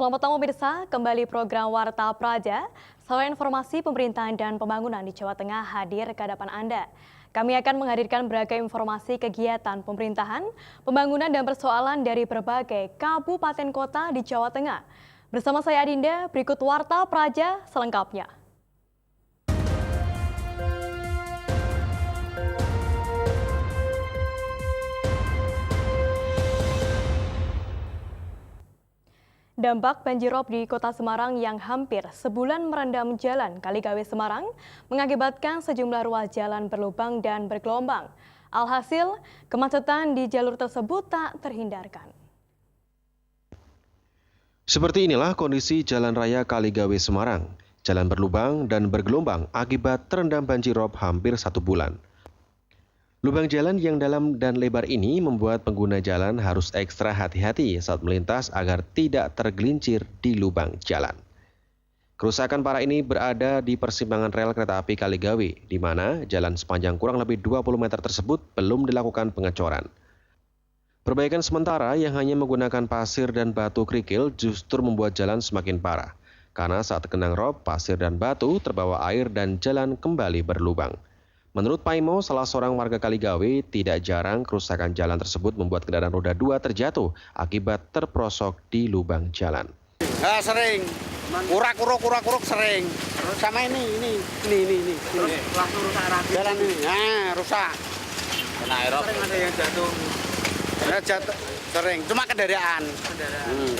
Selamat malam pemirsa, kembali program Warta Praja. Saluran informasi pemerintahan dan pembangunan di Jawa Tengah hadir ke hadapan Anda. Kami akan menghadirkan beragam informasi kegiatan pemerintahan, pembangunan dan persoalan dari berbagai kabupaten kota di Jawa Tengah. Bersama saya Adinda, berikut Warta Praja selengkapnya. Dampak banjirop di Kota Semarang yang hampir sebulan merendam jalan Kaligawe Semarang mengakibatkan sejumlah ruas jalan berlubang dan bergelombang. Alhasil, kemacetan di jalur tersebut tak terhindarkan. Seperti inilah kondisi Jalan Raya Kaligawe Semarang. Jalan berlubang dan bergelombang akibat terendam banjirop hampir 1 bulan. Lubang jalan yang dalam dan lebar ini membuat pengguna jalan harus ekstra hati-hati saat melintas agar tidak tergelincir di lubang jalan. Kerusakan parah ini berada di persimpangan rel kereta api Kaligawe, di mana jalan sepanjang kurang lebih 20 meter tersebut belum dilakukan pengecoran. Perbaikan sementara yang hanya menggunakan pasir dan batu kerikil justru membuat jalan semakin parah, karena saat tergenang rob, pasir dan batu terbawa air dan jalan kembali berlubang. Menurut Paimo, salah seorang warga Kaligawe, tidak jarang kerusakan jalan tersebut membuat kendaraan roda 2 terjatuh akibat terperosok di lubang jalan. Sering, kurak-kuruk sering. Sama ini. Langsung rusak rapi. Jalan ini, rusak. Kena aerop. Sering ada yang jatuh. Jatuh, sering. Cuma kendaraan.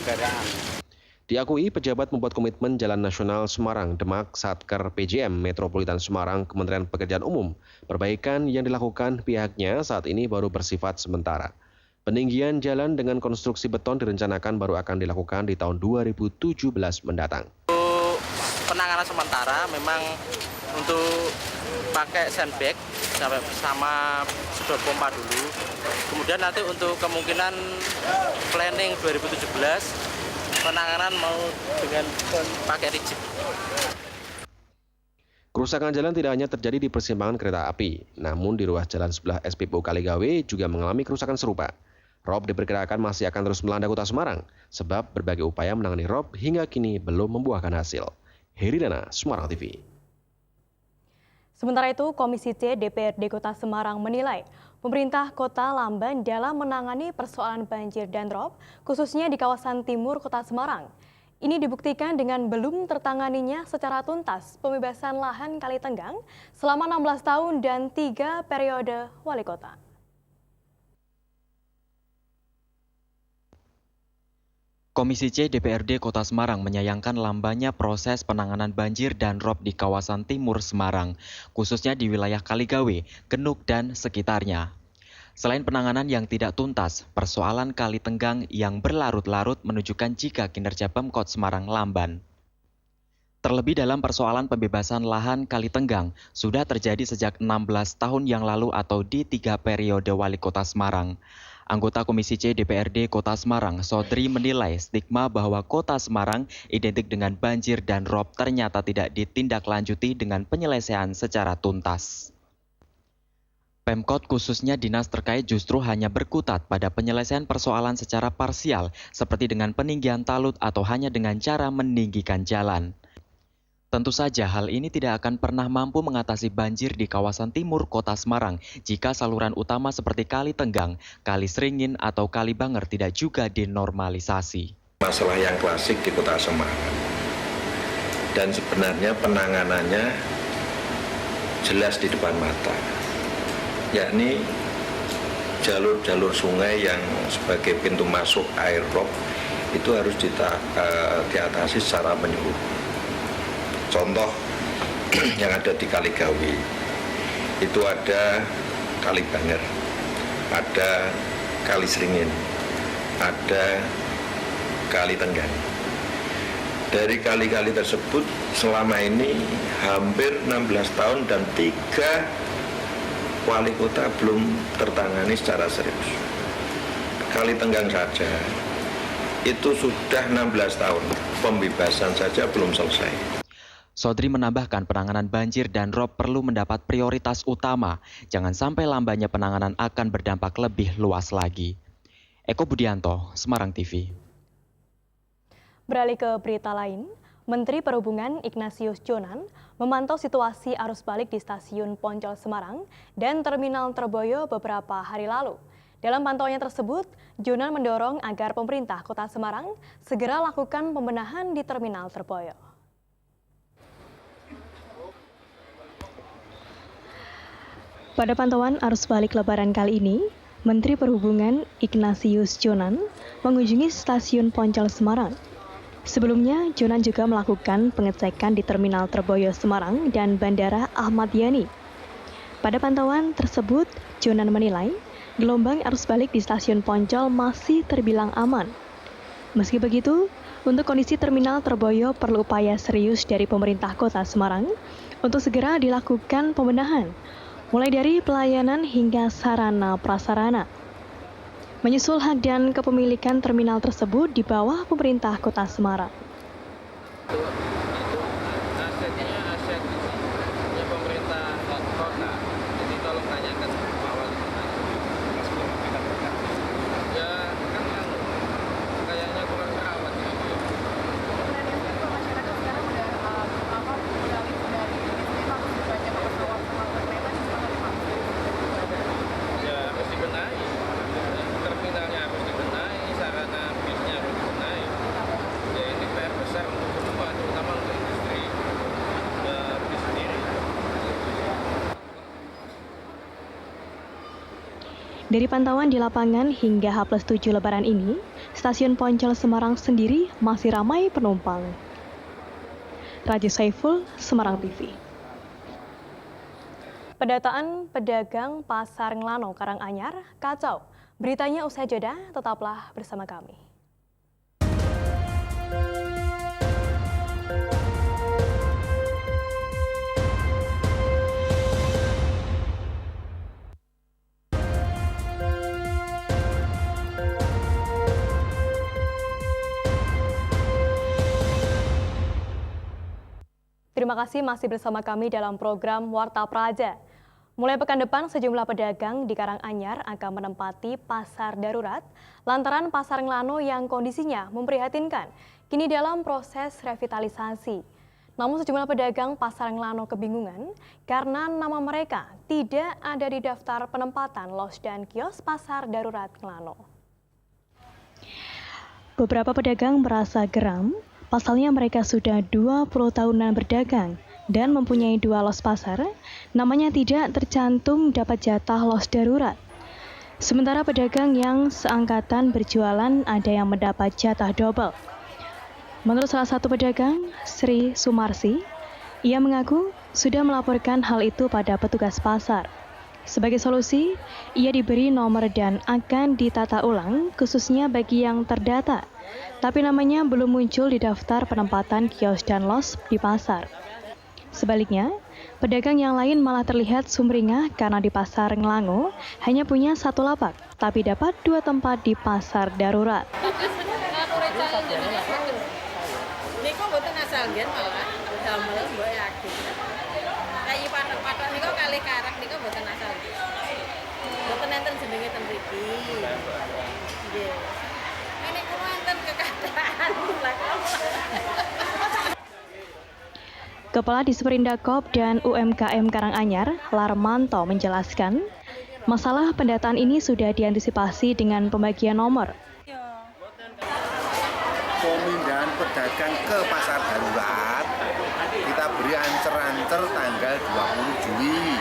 Kendaraan. Diakui pejabat membuat komitmen Jalan Nasional Semarang Demak Satker PJM Metropolitan Semarang Kementerian Pekerjaan Umum. Perbaikan yang dilakukan pihaknya saat ini baru bersifat sementara. Peninggian jalan dengan konstruksi beton direncanakan baru akan dilakukan di tahun 2017 mendatang. Untuk penanganan sementara memang untuk pakai sandbag sama sedot pompa dulu. Kemudian nanti untuk kemungkinan planning 2017 penanganan mau dengan pakai rigid. Kerusakan jalan tidak hanya terjadi di persimpangan kereta api, namun di ruas jalan sebelah SPBU Kaligawe juga mengalami kerusakan serupa. Rob diperkirakan masih akan terus melanda Kota Semarang, sebab berbagai upaya menangani rob hingga kini belum membuahkan hasil. Heridana, Semarang TV. Sementara itu, Komisi C DPRD Kota Semarang menilai pemerintah kota lamban dalam menangani persoalan banjir dan rob, khususnya di kawasan timur Kota Semarang. Ini dibuktikan dengan belum tertanganinya secara tuntas pembebasan lahan Kalitenggang selama 16 tahun dan 3 periode wali kota. Komisi C DPRD Kota Semarang menyayangkan lambannya proses penanganan banjir dan rob di kawasan timur Semarang, khususnya di wilayah Kaligawe, Genuk, dan sekitarnya. Selain penanganan yang tidak tuntas, persoalan Kalitenggang yang berlarut-larut menunjukkan jika kinerja Pemkot Semarang lamban. Terlebih dalam persoalan pembebasan lahan Kalitenggang sudah terjadi sejak 16 tahun yang lalu atau di 3 periode wali kota Semarang. Anggota Komisi C DPRD Kota Semarang, Sodri menilai stigma bahwa Kota Semarang identik dengan banjir dan rob ternyata tidak ditindaklanjuti dengan penyelesaian secara tuntas. Pemkot khususnya dinas terkait justru hanya berkutat pada penyelesaian persoalan secara parsial seperti dengan peninggian talut atau hanya dengan cara meninggikan jalan. Tentu saja hal ini tidak akan pernah mampu mengatasi banjir di kawasan timur Kota Semarang jika saluran utama seperti Kali Tenggang, Kali Seringin, atau Kali Banger tidak juga dinormalisasi. Masalah yang klasik di Kota Semarang dan sebenarnya penanganannya jelas di depan mata, yakni jalur-jalur sungai yang sebagai pintu masuk air rob itu harus diatasi secara menyeluruh. Contoh yang ada di Kaligawe, itu ada Kali Banger, ada Kali Seringin, ada Kali Tenggang. Dari kali-kali tersebut selama ini hampir 16 tahun dan 3 wali kota belum tertangani secara serius. Kali Tenggang saja itu sudah 16 tahun, pembebasan saja belum selesai. Sodri menambahkan penanganan banjir dan rob perlu mendapat prioritas utama. Jangan sampai lambannya penanganan akan berdampak lebih luas lagi. Eko Budianto, Semarang TV. Beralih ke berita lain, Menteri Perhubungan Ignatius Jonan memantau situasi arus balik di stasiun Poncol Semarang dan Terminal Terboyo beberapa hari lalu. Dalam pantauannya tersebut, Jonan mendorong agar pemerintah Kota Semarang segera lakukan pembenahan di Terminal Terboyo. Pada pantauan arus balik Lebaran kali ini, Menteri Perhubungan Ignatius Jonan mengunjungi stasiun Poncol Semarang. Sebelumnya, Jonan juga melakukan pengecekan di Terminal Terboyo Semarang dan Bandara Ahmad Yani. Pada pantauan tersebut, Jonan menilai gelombang arus balik di stasiun Poncol masih terbilang aman. Meski begitu, untuk kondisi Terminal Terboyo perlu upaya serius dari pemerintah Kota Semarang untuk segera dilakukan pembenahan, mulai dari pelayanan hingga sarana prasarana. Menyusul hak dan kepemilikan terminal tersebut di bawah pemerintah Kota Semarang. Asetnya asetnya pemerintah kota. Jadi tolong tanyakan Pak Wali Kota. Ya kan kayaknya kurang terawat. Ya harus dibenahi. Terminalnya harus dibenahi, sarana bisnya harus dibenahi. Ya ini PR besar untuk semua, terutama untuk industri bis sendiri. Dari pantauan di lapangan hingga H+7 Lebaran ini, stasiun Poncol Semarang sendiri masih ramai penumpang. Raja Saiful, Semarang TV. Pendataan pedagang Pasar Nglano Karanganyar kacau. Beritanya usai jeda, tetaplah bersama kami. Terima kasih masih bersama kami dalam program Warta Praja. Mulai pekan depan, sejumlah pedagang di Karanganyar akan menempati pasar darurat lantaran Pasar Nglano yang kondisinya memprihatinkan kini dalam proses revitalisasi. Namun sejumlah pedagang Pasar Nglano kebingungan karena nama mereka tidak ada di daftar penempatan los dan kios Pasar Darurat Nglano. Beberapa pedagang merasa geram, pasalnya mereka sudah 20 tahunan berdagang dan mempunyai 2 los pasar, namanya tidak tercantum dapat jatah los darurat. Sementara pedagang yang seangkatan berjualan ada yang mendapat jatah double. Menurut salah satu pedagang, Sri Sumarsi, ia mengaku sudah melaporkan hal itu pada petugas pasar. Sebagai solusi, ia diberi nomor dan akan ditata ulang khususnya bagi yang terdata, tapi namanya belum muncul di daftar penempatan kios dan los di pasar. Sebaliknya, pedagang yang lain malah terlihat sumringah karena di Pasar Nglano hanya punya 1 lapak, tapi dapat 2 tempat di pasar darurat. Niko mboten asal ngen malah damel mbok yakin. Kayi patok-patok niko kalih karak niko mboten asal. Mboten enten jenenge ten mriki. Nggih. Ngene kuwi enten kekadaan. Kepala Disperindak dan UMKM Karanganyar, Larmanto menjelaskan, masalah pendataan ini sudah diantisipasi dengan pembagian nomor. Pemindahan pedagang ke pasar darurat kita beri ancer-ancer tanggal 20 Juli.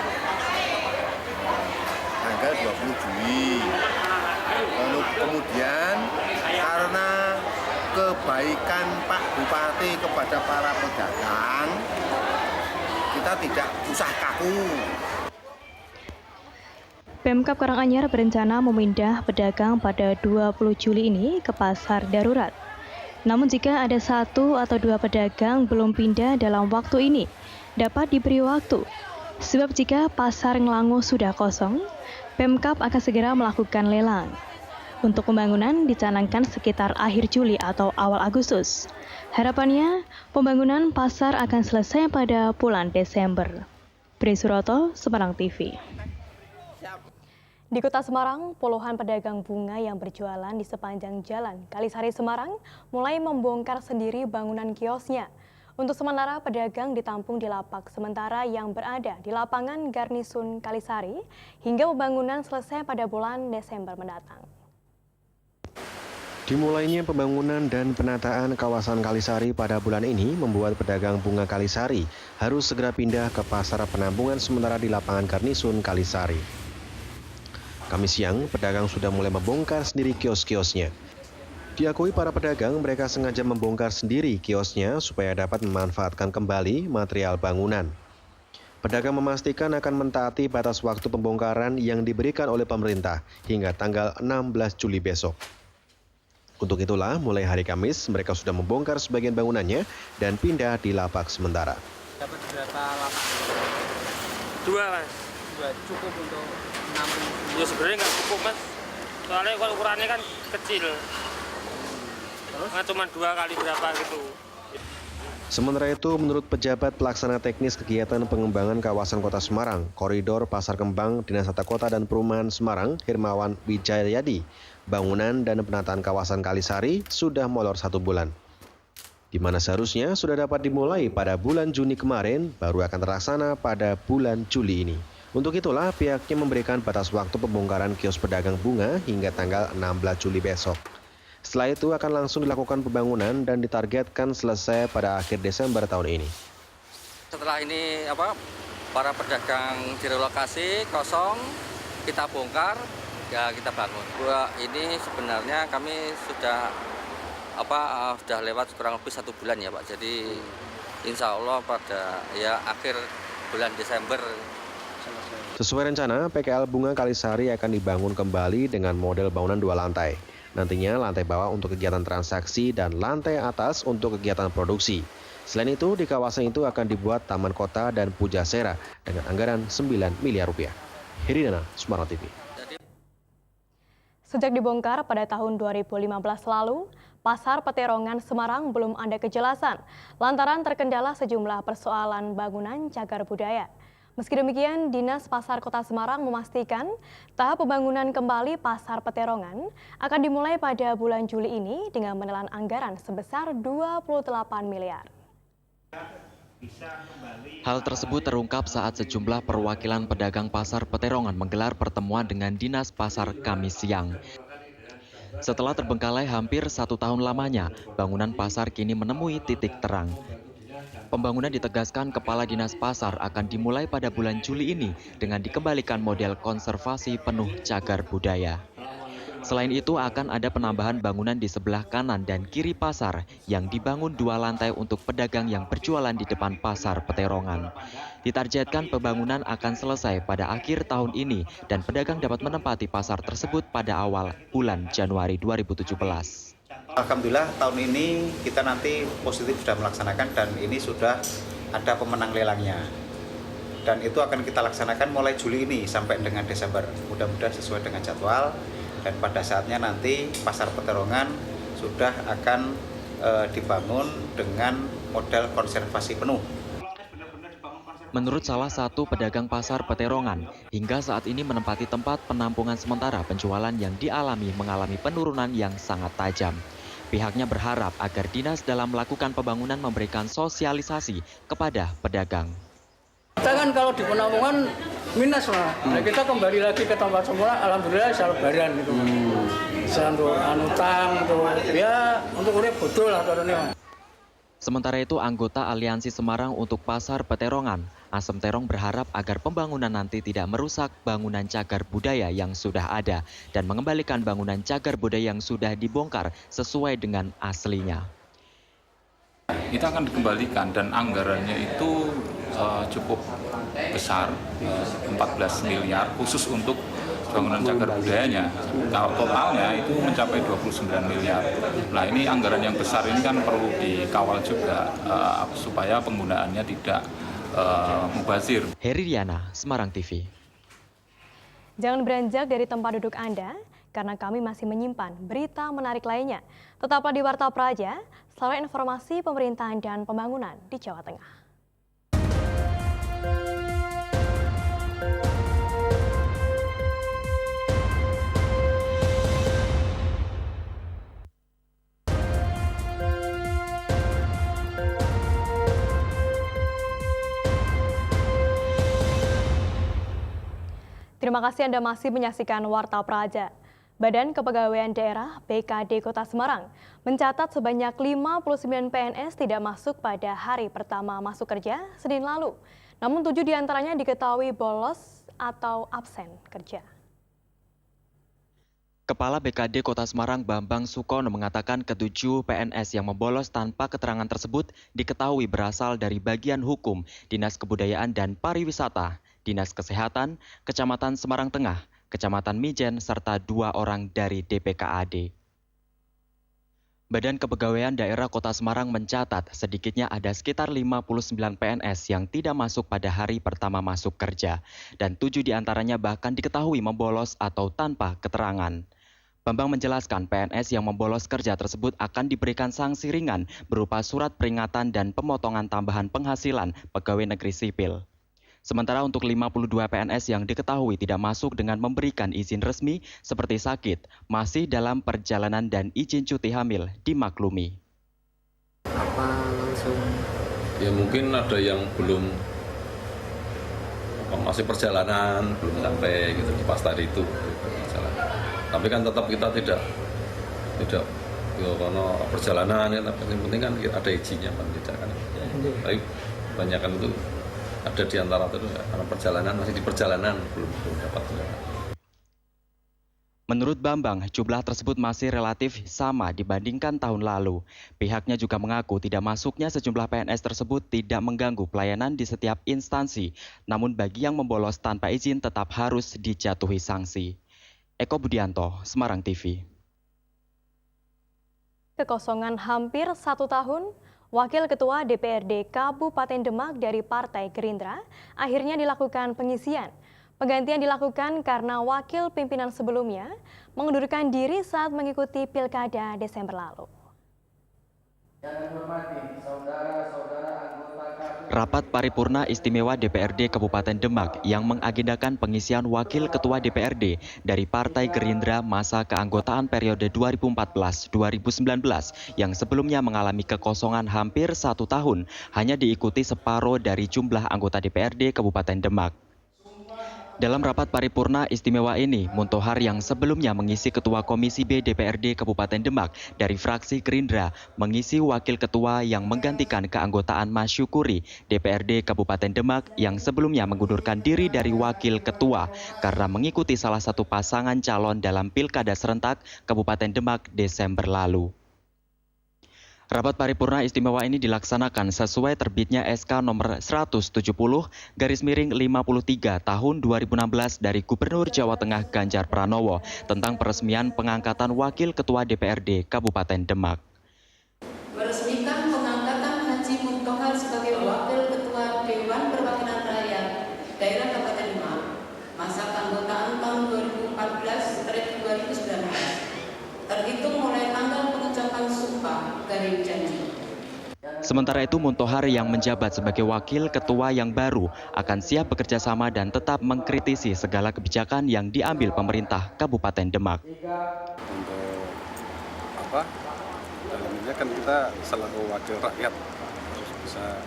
Tanggal 20 Juli. Lalu kemudian karena kebaikan Pak Bupati kepada para pedagang, kita tidak usah kaku. Pemkab Karanganyar berencana memindah pedagang pada 20 Juli ini ke pasar darurat. Namun jika ada 1 atau 2 pedagang belum pindah dalam waktu ini, dapat diberi waktu. Sebab jika Pasar Nglano sudah kosong, Pemkab akan segera melakukan lelang. Untuk pembangunan dicanangkan sekitar akhir Juli atau awal Agustus. Harapannya, pembangunan pasar akan selesai pada bulan Desember. Bri Suroto, Semarang TV. Di Kota Semarang, puluhan pedagang bunga yang berjualan di sepanjang jalan Kalisari Semarang mulai membongkar sendiri bangunan kiosnya. Untuk sementara, pedagang ditampung di lapak sementara yang berada di lapangan Garnisun Kalisari hingga pembangunan selesai pada bulan Desember mendatang. Dimulainya pembangunan dan penataan kawasan Kalisari pada bulan ini membuat pedagang bunga Kalisari harus segera pindah ke pasar penampungan sementara di lapangan Garnisun Kalisari. Kamis siang, pedagang sudah mulai membongkar sendiri kios-kiosnya. Diakui para pedagang, mereka sengaja membongkar sendiri kiosnya supaya dapat memanfaatkan kembali material bangunan. Pedagang memastikan akan mentaati batas waktu pembongkaran yang diberikan oleh pemerintah hingga tanggal 16 Juli besok. Untuk itulah, mulai hari Kamis, mereka sudah membongkar sebagian bangunannya dan pindah di lapak sementara. Dapat berapa lapak? 2, Mas. 2 cukup untuk menampung? Ya sebenarnya nggak cukup, Mas. Soalnya kalau ukurannya kan kecil. Terus? Nah, cuma 2 kali berapa gitu. Sementara itu, menurut pejabat pelaksana teknis kegiatan pengembangan kawasan Kota Semarang, Koridor Pasar Kembang, Dinas Tata Kota dan Perumahan Semarang, Hermawan Wijayadi, bangunan dan penataan kawasan Kalisari sudah molor 1 bulan. Di mana seharusnya sudah dapat dimulai pada bulan Juni kemarin, baru akan terlaksana pada bulan Juli ini. Untuk itulah pihaknya memberikan batas waktu pembongkaran kios pedagang bunga hingga tanggal 16 Juli besok. Setelah itu akan langsung dilakukan pembangunan dan ditargetkan selesai pada akhir Desember tahun ini. Setelah ini para pedagang direlokasi kosong, kita bongkar, ya kita bangun. Ini sebenarnya kami sudah lewat kurang lebih 1 bulan ya Pak. Jadi insya Allah pada akhir bulan Desember. Sesuai rencana, PKL Bunga Kalisari akan dibangun kembali dengan model bangunan 2 lantai. Nantinya lantai bawah untuk kegiatan transaksi dan lantai atas untuk kegiatan produksi. Selain itu, di kawasan itu akan dibuat taman kota dan pujasera dengan anggaran 9 miliar rupiah. Heridana, Semarang TV. Sejak dibongkar pada tahun 2015 lalu, Pasar Peterongan Semarang belum ada kejelasan lantaran terkendala sejumlah persoalan bangunan cagar budaya. Meski demikian, Dinas Pasar Kota Semarang memastikan tahap pembangunan kembali Pasar Peterongan akan dimulai pada bulan Juli ini dengan menelan anggaran sebesar 28 miliar. Hal tersebut terungkap saat sejumlah perwakilan pedagang Pasar Peterongan menggelar pertemuan dengan Dinas Pasar Kamis siang. Setelah terbengkalai hampir 1 tahun lamanya, bangunan pasar kini menemui titik terang. Pembangunan ditegaskan Kepala Dinas Pasar akan dimulai pada bulan Juli ini dengan dikembalikan model konservasi penuh cagar budaya. Selain itu akan ada penambahan bangunan di sebelah kanan dan kiri pasar yang dibangun 2 lantai untuk pedagang yang berjualan di depan Pasar Peterongan. Ditargetkan pembangunan akan selesai pada akhir tahun ini dan pedagang dapat menempati pasar tersebut pada awal bulan Januari 2017. Alhamdulillah tahun ini kita nanti positif sudah melaksanakan dan ini sudah ada pemenang lelangnya. Dan itu akan kita laksanakan mulai Juli ini sampai dengan Desember. Mudah-mudahan sesuai dengan jadwal dan pada saatnya nanti Pasar Peterongan sudah akan dibangun dengan model konservasi penuh. Menurut salah satu pedagang Pasar Peterongan, hingga saat ini menempati tempat penampungan sementara penjualan yang mengalami penurunan yang sangat tajam. Pihaknya berharap agar dinas dalam melakukan pembangunan memberikan sosialisasi kepada pedagang. Kita kan kalau di penampungan minus lah, nah, kita kembali lagi ke tempat semula, alhamdulillah bisa lebaran gitu. Bisa untuk anutang, untuk urip bodoh lah karena. Sementara itu, anggota Aliansi Semarang untuk Pasar Peterongan, Asem Terong berharap agar pembangunan nanti tidak merusak bangunan cagar budaya yang sudah ada dan mengembalikan bangunan cagar budaya yang sudah dibongkar sesuai dengan aslinya. Itu akan dikembalikan dan anggarannya itu cukup besar, 14 miliar khusus untuk bangunan cagar budayanya. Totalnya itu mencapai 29 miliar. Nah, ini anggaran yang besar ini kan perlu dikawal juga supaya penggunaannya tidak mubazir. Heridana, Semarang TV. Jangan beranjak dari tempat duduk Anda, karena kami masih menyimpan berita menarik lainnya. Tetaplah di Warta Praja, selalu informasi pemerintahan dan pembangunan di Jawa Tengah. Terima kasih Anda masih menyaksikan Warta Praja. Badan Kepegawaian Daerah BKD Kota Semarang mencatat sebanyak 59 PNS tidak masuk pada hari pertama masuk kerja Senin lalu. Namun 7 diantaranya diketahui bolos atau absen kerja. Kepala BKD Kota Semarang Bambang Sukono mengatakan ketujuh PNS yang membolos tanpa keterangan tersebut diketahui berasal dari bagian hukum, Dinas Kebudayaan dan Pariwisata, Dinas Kesehatan, Kecamatan Semarang Tengah, Kecamatan Mijen, serta 2 orang dari DPKAD. Badan Kepegawaian Daerah Kota Semarang mencatat sedikitnya ada sekitar 59 PNS yang tidak masuk pada hari pertama masuk kerja, dan 7 diantaranya bahkan diketahui membolos atau tanpa keterangan. Bambang menjelaskan PNS yang membolos kerja tersebut akan diberikan sanksi ringan berupa surat peringatan dan pemotongan tambahan penghasilan pegawai negeri sipil. Sementara untuk 52 PNS yang diketahui tidak masuk dengan memberikan izin resmi seperti sakit, masih dalam perjalanan dan izin cuti hamil dimaklumi. Apa langsung? Ya mungkin ada yang belum masih perjalanan, belum sampai gitu di pas tadi itu. Tapi kan tetap kita tidak ya, karena perjalanan ya, tapi yang penting kan ada izinnya kan tidak kan. Tapi banyak kan itu ada di antara itu ya, karena perjalanan masih di perjalanan belum dapat. Menurut Bambang, jumlah tersebut masih relatif sama dibandingkan tahun lalu. Pihaknya juga mengaku tidak masuknya sejumlah PNS tersebut tidak mengganggu pelayanan di setiap instansi, namun bagi yang membolos tanpa izin tetap harus dijatuhi sanksi. Eko Budianto, Semarang TV. Kekosongan hampir 1 tahun, Wakil Ketua DPRD Kabupaten Demak dari Partai Gerindra akhirnya dilakukan pengisian. Penggantian dilakukan karena wakil pimpinan sebelumnya mengundurkan diri saat mengikuti Pilkada Desember lalu. Rapat paripurna istimewa DPRD Kabupaten Demak yang mengagendakan pengisian Wakil Ketua DPRD dari Partai Gerindra masa keanggotaan periode 2014-2019 yang sebelumnya mengalami kekosongan hampir 1 tahun hanya diikuti separuh dari jumlah anggota DPRD Kabupaten Demak. Dalam rapat paripurna istimewa ini, Muntohar yang sebelumnya mengisi Ketua Komisi B DPRD Kabupaten Demak dari fraksi Gerindra mengisi Wakil Ketua yang menggantikan keanggotaan Mas Syukuri DPRD Kabupaten Demak yang sebelumnya mengundurkan diri dari Wakil Ketua karena mengikuti salah satu pasangan calon dalam Pilkada Serentak Kabupaten Demak Desember lalu. Rapat paripurna istimewa ini dilaksanakan sesuai terbitnya SK nomor 170/53 tahun 2016 dari Gubernur Jawa Tengah Ganjar Pranowo tentang peresmian pengangkatan Wakil Ketua DPRD Kabupaten Demak. Meresmikan pengangkatan Haji Muntohar sebagai Wakil Ketua Dewan Perwakilan Rakyat Daerah Kabupaten Demak masa keanggotaan tahun 2014-2019 terhitung mulai tanggal pengucapan sumpah garing janji. Sementara itu, Muntohar yang menjabat sebagai Wakil Ketua yang baru akan siap bekerja sama dan tetap mengkritisi segala kebijakan yang diambil pemerintah Kabupaten Demak. Untuk apa? Dalamnya kan kita selaku wakil rakyat harus bisa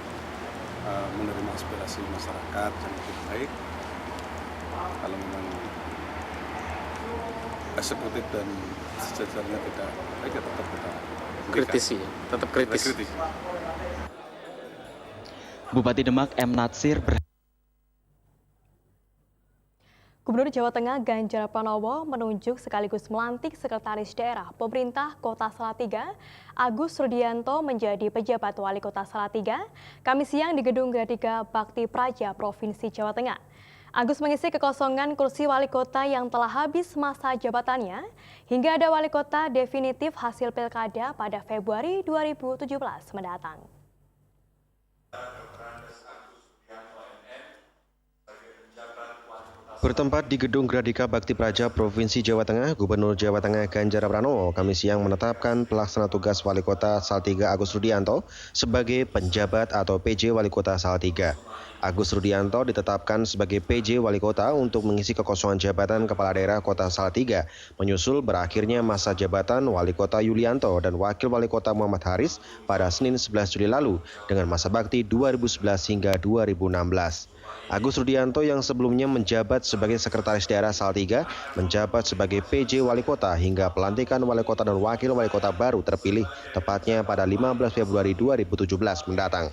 menerima aspirasi masyarakat yang lebih baik. Kalau memang eksekutif dan sejajarnya tidak baik, ya tetap kita kritisi, tetap kritis. Bupati Demak M. Natsir Gubernur Jawa Tengah Ganjar Pranowo menunjuk sekaligus melantik Sekretaris Daerah Pemerintah Kota Salatiga, Agus Rudianto menjadi pejabat Wali Kota Salatiga, Kamis siang di Gedung Gradika Bakti Praja Provinsi Jawa Tengah. Agus mengisi kekosongan kursi wali kota yang telah habis masa jabatannya hingga ada wali kota definitif hasil pilkada pada Februari 2017 mendatang. Bertempat di Gedung Gradika Bakti Praja Provinsi Jawa Tengah, Gubernur Jawa Tengah Ganjar Pranowo Kamis siang menetapkan pelaksana tugas Wali Kota Salatiga Agus Rudianto sebagai penjabat atau PJ Wali Kota Salatiga. Agus Rudianto ditetapkan sebagai PJ Wali Kota untuk mengisi kekosongan jabatan Kepala Daerah Kota Salatiga, menyusul berakhirnya masa jabatan Wali Kota Yulianto dan Wakil Wali Kota Muhammad Haris pada Senin 11 Juli lalu dengan masa bakti 2011 hingga 2016. Agus Rudianto yang sebelumnya menjabat sebagai Sekretaris Daerah Salatiga, menjabat sebagai PJ Wali Kota hingga pelantikan Wali Kota dan Wakil Wali Kota baru terpilih, tepatnya pada 15 Februari 2017 mendatang.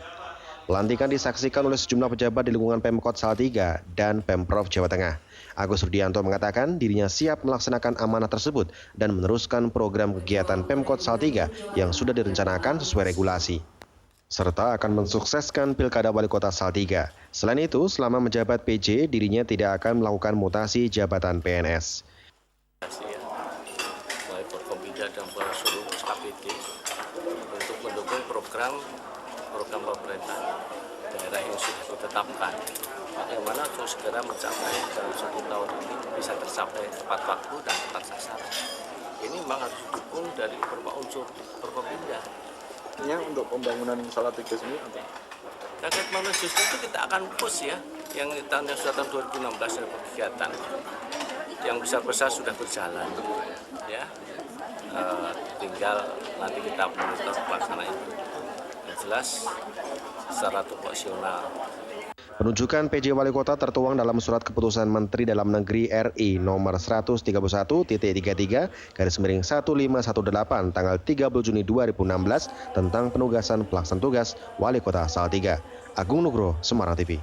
Pelantikan disaksikan oleh sejumlah pejabat di lingkungan Pemkot Salatiga dan Pemprov Jawa Tengah. Agus Rudianto mengatakan dirinya siap melaksanakan amanah tersebut dan meneruskan program kegiatan Pemkot Salatiga yang sudah direncanakan sesuai regulasi, serta akan mensukseskan Pilkada Wali Kota Salatiga. Selain itu, selama menjabat PJ, dirinya tidak akan melakukan mutasi jabatan PNS. Mulai Forkompinda dan seluruh SKPD untuk mendukung program pemerintah daerah yang sudah ditetapkan. Bagaimana untuk segera mencapai dalam 1 tahun ini bisa tercapai tepat waktu dan tepat sasaran. Ini memang harus didukung dari beberapa unsur Forkompinda. Untuk pembangunan Salatiga sendiri apa? Terkait menuju itu kita akan push ya, yang sudah tahun 2016 ada kegiatan, yang besar-besar sudah berjalan, ya, tinggal nanti kita monitor pelaksanaan itu. Yang jelas secara proporsional. Penunjukan PJ Wali Kota tertuang dalam Surat Keputusan Menteri Dalam Negeri RI nomor 131.3/1518 tanggal 30 Juni 2016 tentang penugasan pelaksana tugas Wali Kota Salatiga. Agung Nugroho, Semarang TV.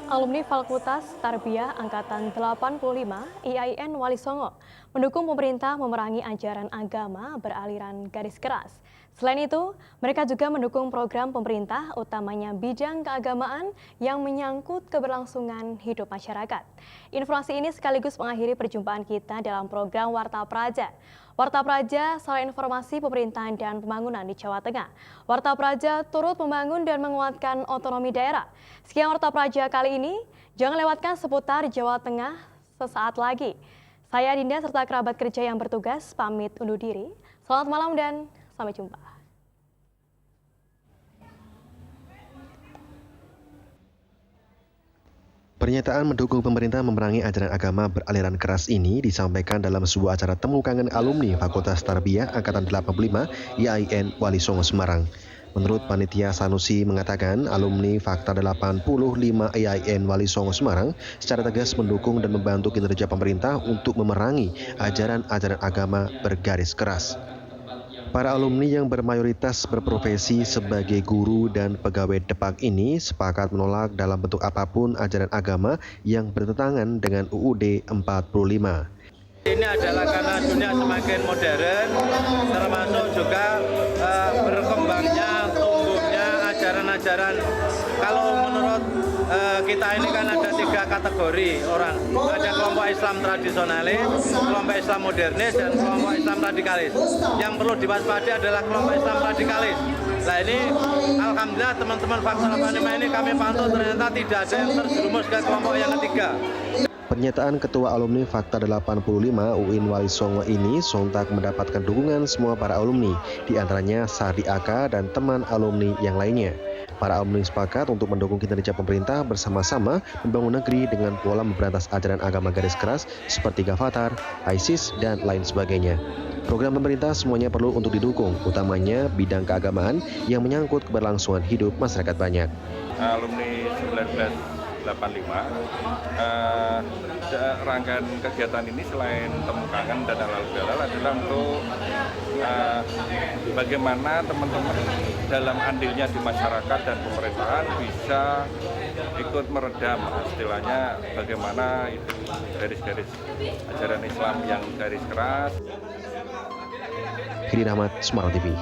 Alumni Fakultas Tarbiyah Angkatan 85 IAIN Wali Songo mendukung pemerintah memerangi ajaran agama beraliran garis keras. Selain itu, mereka juga mendukung program pemerintah, utamanya bidang keagamaan yang menyangkut keberlangsungan hidup masyarakat. Informasi ini sekaligus mengakhiri perjumpaan kita dalam program Warta Praja. Warta Praja, salah informasi pemerintahan dan pembangunan di Jawa Tengah. Warta Praja turut membangun dan menguatkan otonomi daerah. Sekian Warta Praja kali ini, jangan lewatkan seputar Jawa Tengah sesaat lagi. Saya Dinda serta kerabat kerja yang bertugas pamit undur diri. Selamat malam dan sampai jumpa. Pernyataan mendukung pemerintah memerangi ajaran agama beraliran keras ini disampaikan dalam sebuah acara temu kangen alumni Fakultas Tarbiyah Angkatan 85 IAIN Wali Songo Semarang. Menurut Panitia Sanusi mengatakan alumni Fakta 85 IAIN Wali Songo Semarang secara tegas mendukung dan membantu kinerja pemerintah untuk memerangi ajaran-ajaran agama bergaris keras. Para alumni yang bermayoritas berprofesi sebagai guru dan pegawai Depak ini sepakat menolak dalam bentuk apapun ajaran agama yang bertentangan dengan UUD 45. Ini adalah karena dunia semakin modern, termasuk juga berkembangnya, tumbuhnya ajaran-ajaran. Kalau menurut kita ini kan ada 3 kategori orang. Ada kelompok Islam tradisionalis, kelompok Islam modernis, dan kelompok Islam radikalis. Yang perlu diwaspadai adalah kelompok Islam radikalis. Nah ini alhamdulillah teman-teman Fakta 85 ini kami pantau ternyata tidak ada yang terjerumus ke kelompok yang ketiga. Pernyataan Ketua Alumni Fakta 85 UIN Wali Songo ini sontak mendapatkan dukungan semua para alumni, di antaranya Sardi Aka dan teman alumni yang lainnya. Para alumni sepakat untuk mendukung kinerja pemerintah bersama-sama membangun negeri dengan pola memberantas ajaran agama garis keras seperti Gavatar, ISIS, dan lain sebagainya. Program pemerintah semuanya perlu untuk didukung, utamanya bidang keagamaan yang menyangkut keberlangsungan hidup masyarakat banyak. Alumni 1985, rangkaian kegiatan ini selain temu kangen dan halal bihalal adalah untuk bagaimana teman-teman dalam andilnya di masyarakat dan pemerintahan bisa ikut meredam istilahnya bagaimana itu garis-garis ajaran Islam yang garis keras. Hidi Rahmat, Semarang TV.